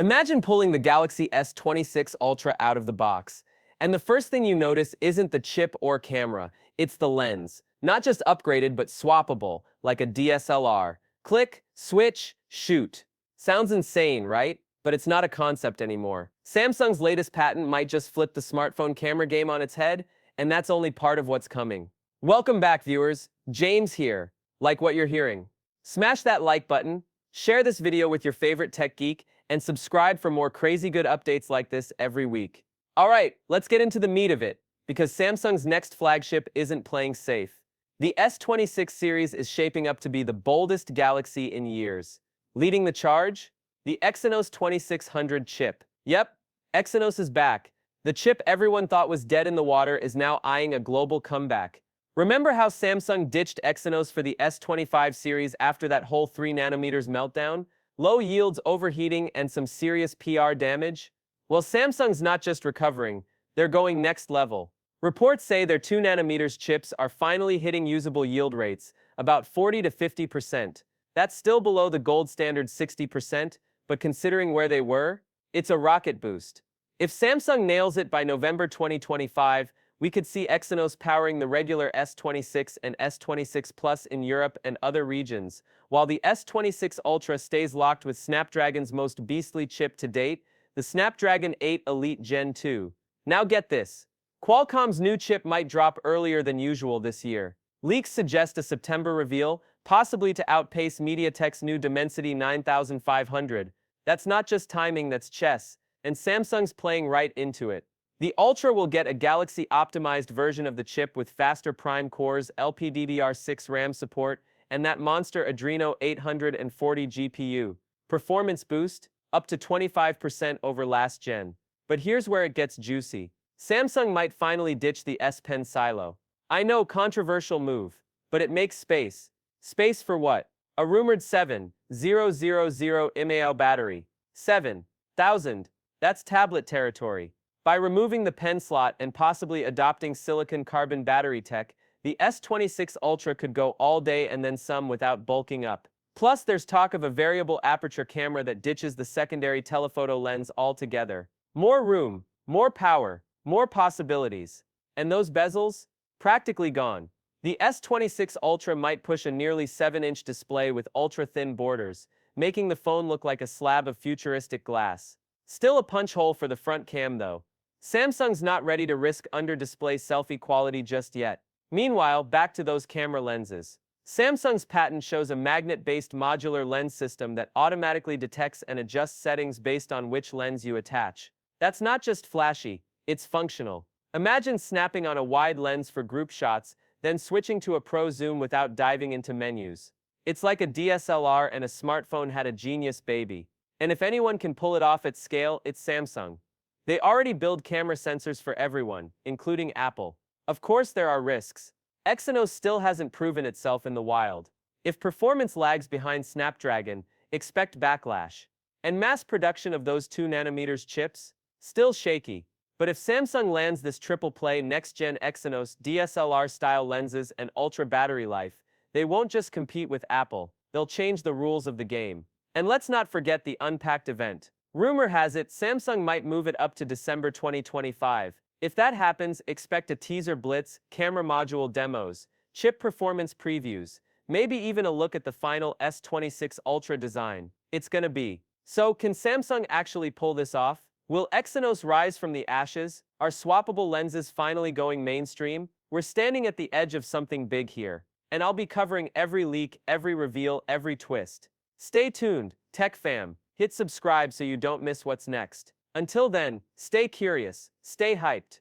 Imagine pulling the Galaxy S26 Ultra out of the box, and the first thing you notice isn't the chip or camera, it's the lens. Not just upgraded, but swappable, like a DSLR. Click, switch, shoot. Sounds insane, right? But it's not a concept anymore. Samsung's latest patent might just flip the smartphone camera game on its head, and that's only part of what's coming. Welcome back, viewers. James here. Like what you're hearing? Smash that like button, share this video with your favorite tech geek, and subscribe for more crazy good updates like this every week. Alright, let's get into the meat of it, because Samsung's next flagship isn't playing safe. The S26 series is shaping up to be the boldest Galaxy in years. Leading the charge? The Exynos 2600 chip. Yep, Exynos is back. The chip everyone thought was dead in the water is now eyeing a global comeback. Remember how Samsung ditched Exynos for the S25 series after that whole 3nm meltdown? Low yields, overheating, and some serious PR damage? Well, Samsung's not just recovering, they're going next level. Reports say their 2nm chips are finally hitting usable yield rates, about 40 to 50%. That's still below the gold standard 60%, but considering where they were, it's a rocket boost. If Samsung nails it by November 2025, we could see Exynos powering the regular S26 and S26 Plus in Europe and other regions, while the S26 Ultra stays locked with Snapdragon's most beastly chip to date, the Snapdragon 8 Elite Gen 2. Now get this. Qualcomm's new chip might drop earlier than usual this year. Leaks suggest a September reveal, possibly to outpace MediaTek's new Dimensity 9500. That's not just timing, that's chess, and Samsung's playing right into it. The Ultra will get a Galaxy-optimized version of the chip with faster Prime cores, LPDDR6 RAM support, and that monster Adreno 840 GPU. Performance boost? Up to 25% over last gen. But here's where it gets juicy. Samsung might finally ditch the S Pen silo. I know, controversial move, but it makes space. Space for what? A rumored 7,000 mAh battery. 7,000. That's tablet territory. By removing the pen slot and possibly adopting silicon-carbon battery tech, the S26 Ultra could go all day and then some without bulking up. Plus, there's talk of a variable aperture camera that ditches the secondary telephoto lens altogether. More room, more power, more possibilities. And those bezels? Practically gone. The S26 Ultra might push a nearly 7-inch display with ultra-thin borders, making the phone look like a slab of futuristic glass. Still a punch hole for the front cam though. Samsung's not ready to risk under-display selfie quality just yet. Meanwhile, back to those camera lenses. Samsung's patent shows a magnet-based modular lens system that automatically detects and adjusts settings based on which lens you attach. That's not just flashy, it's functional. Imagine snapping on a wide lens for group shots, then switching to a pro zoom without diving into menus. It's like a DSLR and a smartphone had a genius baby. And if anyone can pull it off at scale, it's Samsung. They already build camera sensors for everyone, including Apple. Of course there are risks. Exynos still hasn't proven itself in the wild. If performance lags behind Snapdragon, expect backlash. And mass production of those 2nm chips? Still shaky. But if Samsung lands this triple play next-gen Exynos DSLR-style lenses and ultra battery life, they won't just compete with Apple, they'll change the rules of the game. And let's not forget the Unpacked event. Rumor has it Samsung might move it up to December 2025. If that happens, expect a teaser blitz, camera module demos, chip performance previews, maybe even a look at the final S26 Ultra design. It's gonna be. So, can Samsung actually pull this off? Will Exynos rise from the ashes? Are swappable lenses finally going mainstream? We're standing at the edge of something big here. And I'll be covering every leak, every reveal, every twist. Stay tuned, Tech Fam. Hit subscribe so you don't miss what's next. Until then, stay curious, stay hyped.